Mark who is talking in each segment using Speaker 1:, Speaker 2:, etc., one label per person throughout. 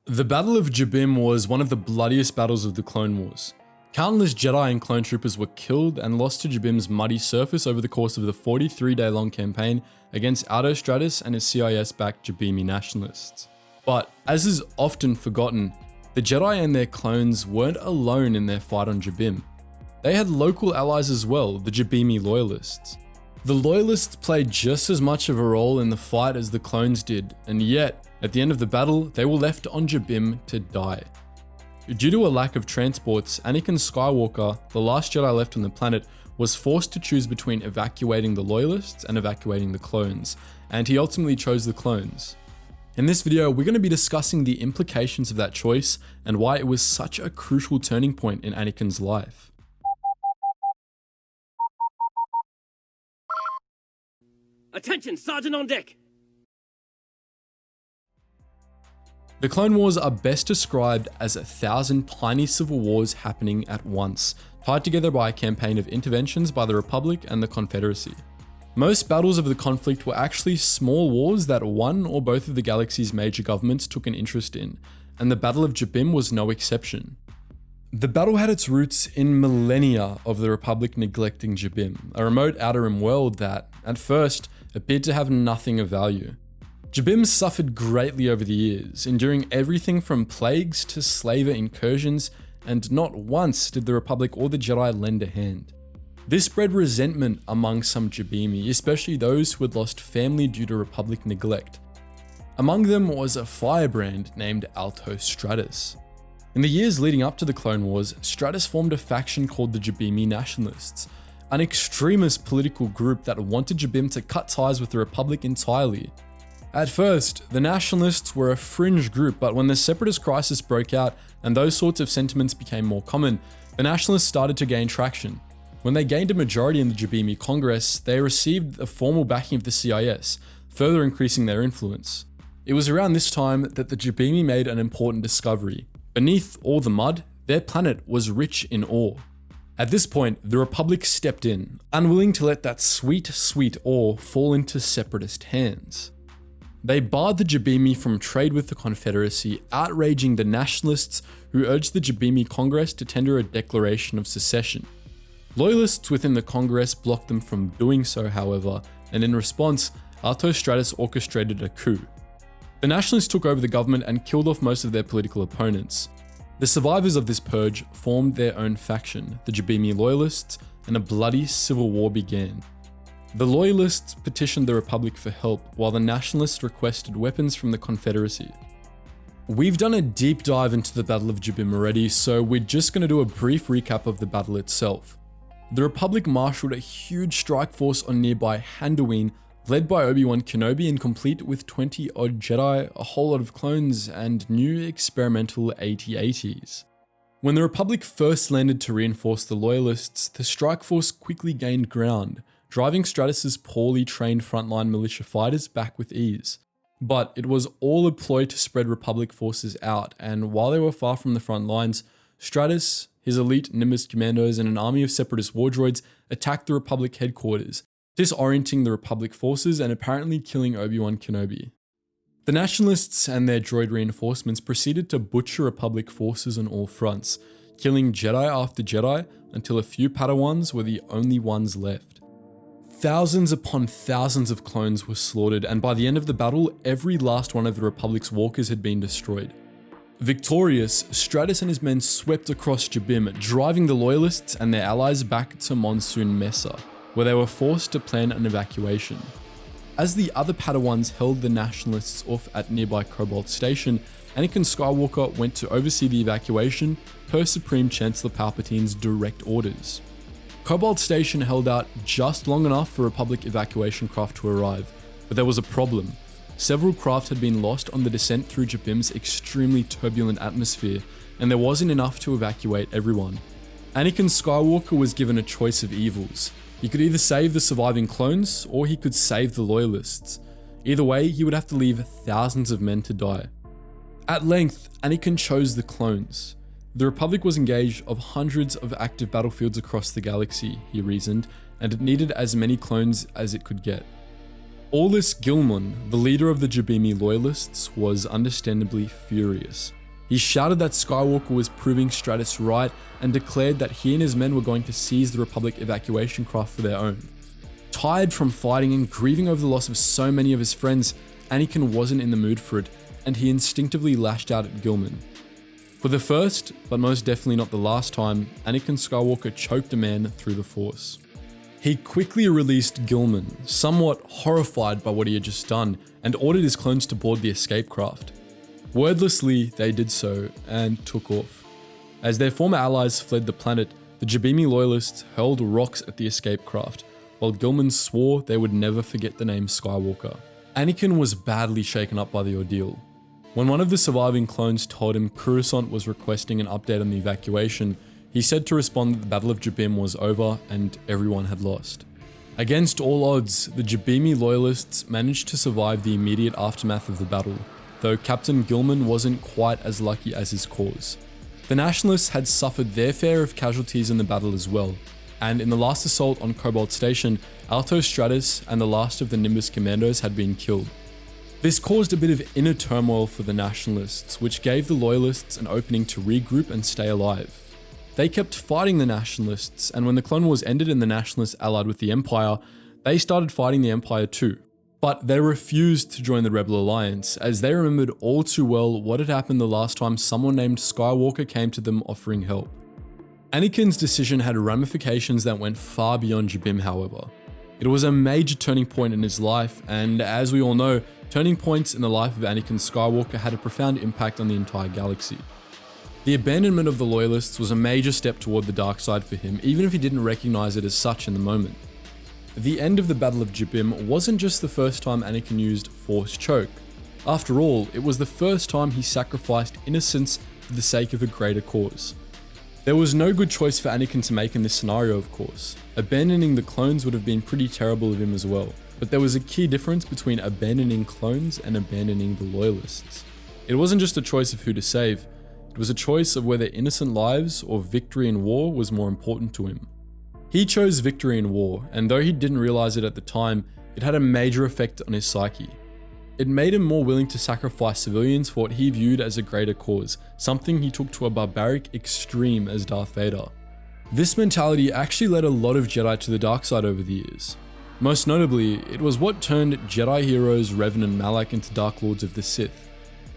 Speaker 1: The Battle of Jabiim was one of the bloodiest battles of the Clone Wars. Countless Jedi and clone troopers were killed and lost to Jabiim's muddy surface over the course of the 43-day-long campaign against Alto Stratus and his CIS-backed Jabiimi nationalists. But, as is often forgotten, the Jedi and their clones weren't alone in their fight on Jabiim. They had local allies as well, the Jabiimi Loyalists. The Loyalists played just as much of a role in the fight as the clones did, and yet, at the end of the battle, they were left on Jabiim to die. Due to a lack of transports, Anakin Skywalker, the last Jedi left on the planet, was forced to choose between evacuating the Loyalists and evacuating the clones, and he ultimately chose the clones. In this video, we're going to be discussing the implications of that choice and why it was such a crucial turning point in Anakin's life.
Speaker 2: Attention, Sergeant on deck!
Speaker 1: The Clone Wars are best described as 1,000 tiny civil wars happening at once, tied together by a campaign of interventions by the Republic and the Confederacy. Most battles of the conflict were actually small wars that one or both of the galaxy's major governments took an interest in, and the Battle of Jabiim was no exception. The battle had its roots in millennia of the Republic neglecting Jabiim, a remote outer rim world that, at first, appeared to have nothing of value. Jabiim suffered greatly over the years, enduring everything from plagues to slaver incursions, and not once did the Republic or the Jedi lend a hand. This bred resentment among some Jabiimi, especially those who had lost family due to Republic neglect. Among them was a firebrand named Alto Stratus. In the years leading up to the Clone Wars, Stratus formed a faction called the Jabiimi Nationalists, an extremist political group that wanted Jabiim to cut ties with the Republic entirely. At first, the Nationalists were a fringe group, but when the Separatist crisis broke out and those sorts of sentiments became more common, the Nationalists started to gain traction. When they gained a majority in the Jabiimi Congress, they received the formal backing of the CIS, further increasing their influence. It was around this time that the Jabiimi made an important discovery. Beneath all the mud, their planet was rich in ore. At this point, the Republic stepped in, unwilling to let that sweet, sweet ore fall into Separatist hands. They barred the Jabiimi from trade with the Confederacy, outraging the Nationalists who urged the Jabiimi Congress to tender a declaration of secession. Loyalists within the Congress blocked them from doing so, however, and in response, Alto Stratus orchestrated a coup. The Nationalists took over the government and killed off most of their political opponents. The survivors of this purge formed their own faction, the Jabiimi Loyalists, and a bloody civil war began. The Loyalists petitioned the Republic for help, while the Nationalists requested weapons from the Confederacy. We've done a deep dive into the Battle of Jabiim already, so we're just going to do a brief recap of the battle itself. The Republic marshaled a huge strike force on nearby Handaween, led by Obi-Wan Kenobi and complete with 20-odd Jedi, a whole lot of clones, and new experimental AT-ATs. When the Republic first landed to reinforce the Loyalists, the strike force quickly gained ground, driving Stratus's poorly trained frontline militia fighters back with ease. But it was all a ploy to spread Republic forces out, and while they were far from the front lines, Stratus, his elite Nimbus commandos, and an army of Separatist war droids attacked the Republic headquarters, disorienting the Republic forces and apparently killing Obi-Wan Kenobi. The Nationalists and their droid reinforcements proceeded to butcher Republic forces on all fronts, killing Jedi after Jedi until a few Padawans were the only ones left. Thousands upon thousands of clones were slaughtered, and by the end of the battle, every last one of the Republic's walkers had been destroyed. Victorious, Stratus and his men swept across Jabiim, driving the Loyalists and their allies back to Monsoon Mesa, where they were forced to plan an evacuation. As the other Padawans held the Nationalists off at nearby Cobalt Station, Anakin Skywalker went to oversee the evacuation per Supreme Chancellor Palpatine's direct orders. Cobalt Station held out just long enough for Republic evacuation craft to arrive, but there was a problem. Several craft had been lost on the descent through Jabiim's extremely turbulent atmosphere, and there wasn't enough to evacuate everyone. Anakin Skywalker was given a choice of evils. He could either save the surviving clones, or he could save the Loyalists. Either way, he would have to leave thousands of men to die. At length, Anakin chose the clones. The Republic was engaged of hundreds of active battlefields across the galaxy, he reasoned, and it needed as many clones as it could get. Aulus Gilman, the leader of the Jabiimi Loyalists, was understandably furious. He shouted that Skywalker was proving Stratus right and declared that he and his men were going to seize the Republic evacuation craft for their own. Tired from fighting and grieving over the loss of so many of his friends, Anakin wasn't in the mood for it, and he instinctively lashed out at Gilman. For the first, but most definitely not the last time, Anakin Skywalker choked a man through the Force. He quickly released Gilman, somewhat horrified by what he had just done, and ordered his clones to board the escape craft. Wordlessly, they did so, and took off. As their former allies fled the planet, the Jabiim loyalists hurled rocks at the escape craft, while Gilman swore they would never forget the name Skywalker. Anakin was badly shaken up by the ordeal. When one of the surviving clones told him Coruscant was requesting an update on the evacuation, he said to respond that the Battle of Jabiim was over and everyone had lost. Against all odds, the Jabiim loyalists managed to survive the immediate aftermath of the battle, though Captain Gilman wasn't quite as lucky as his cause. The Nationalists had suffered their share of casualties in the battle as well, and in the last assault on Cobalt Station, Alto Stratus and the last of the Nimbus commandos had been killed. This caused a bit of inner turmoil for the Nationalists, which gave the Loyalists an opening to regroup and stay alive. They kept fighting the Nationalists, and when the Clone Wars ended and the Nationalists allied with the Empire, they started fighting the Empire too. But they refused to join the Rebel Alliance, as they remembered all too well what had happened the last time someone named Skywalker came to them offering help. Anakin's decision had ramifications that went far beyond Jabiim, however. It was a major turning point in his life, and as we all know, turning points in the life of Anakin Skywalker had a profound impact on the entire galaxy. The abandonment of the Loyalists was a major step toward the dark side for him, even if he didn't recognize it as such in the moment. The end of the Battle of Jabiim wasn't just the first time Anakin used Force Choke. After all, it was the first time he sacrificed innocence for the sake of a greater cause. There was no good choice for Anakin to make in this scenario, of course. Abandoning the clones would have been pretty terrible of him as well, but there was a key difference between abandoning clones and abandoning the Loyalists. It wasn't just a choice of who to save, it was a choice of whether innocent lives or victory in war was more important to him. He chose victory in war, and though he didn't realize it at the time, it had a major effect on his psyche. It made him more willing to sacrifice civilians for what he viewed as a greater cause, something he took to a barbaric extreme as Darth Vader. This mentality actually led a lot of Jedi to the dark side over the years. Most notably, it was what turned Jedi heroes Revan and Malak into Dark Lords of the Sith.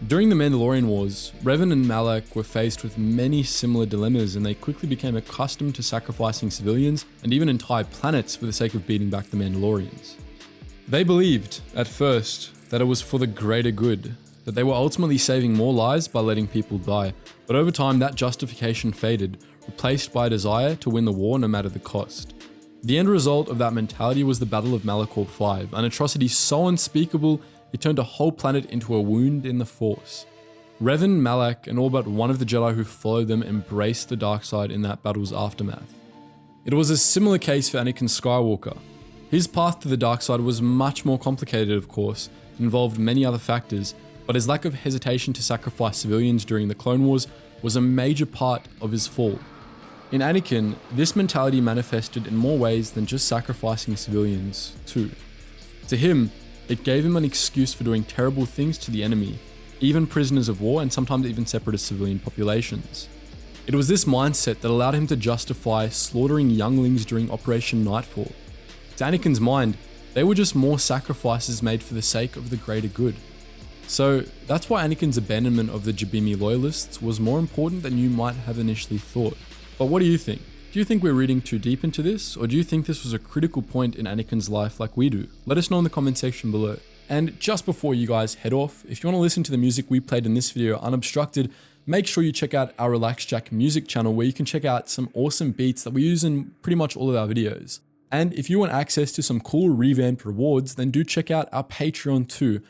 Speaker 1: During the Mandalorian Wars, Revan and Malak were faced with many similar dilemmas, and they quickly became accustomed to sacrificing civilians and even entire planets for the sake of beating back the Mandalorians. They believed, at first, that it was for the greater good, that they were ultimately saving more lives by letting people die, but over time that justification faded, replaced by a desire to win the war no matter the cost. The end result of that mentality was the Battle of Malachor V, an atrocity so unspeakable it turned a whole planet into a wound in the Force. Revan, Malak, and all but one of the Jedi who followed them embraced the dark side in that battle's aftermath. It was a similar case for Anakin Skywalker. His path to the dark side was much more complicated, of course, involved many other factors, but his lack of hesitation to sacrifice civilians during the Clone Wars was a major part of his fall. In Anakin, this mentality manifested in more ways than just sacrificing civilians, too. To him, it gave him an excuse for doing terrible things to the enemy, even prisoners of war and sometimes even separatist civilian populations. It was this mindset that allowed him to justify slaughtering younglings during Operation Nightfall. To Anakin's mind, they were just more sacrifices made for the sake of the greater good. So that's why Anakin's abandonment of the Jabiim loyalists was more important than you might have initially thought. But what do you think? Do you think we're reading too deep into this, or do you think this was a critical point in Anakin's life like we do? Let us know in the comment section below. And just before you guys head off, if you want to listen to the music we played in this video unobstructed, make sure you check out our Relax Jack music channel where you can check out some awesome beats that we use in pretty much all of our videos. And if you want access to some cool revamped rewards, then do check out our Patreon too.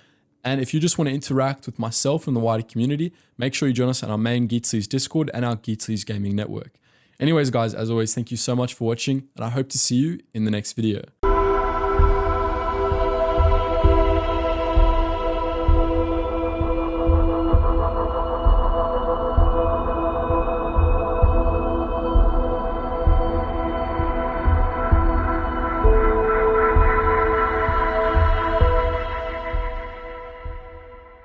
Speaker 1: And if you just want to interact with myself and the wider community, make sure you join us at our main Geetsly's Discord and our Geetsly's Gaming Network. Anyways guys, as always, thank you so much for watching, and I hope to see you in the next video.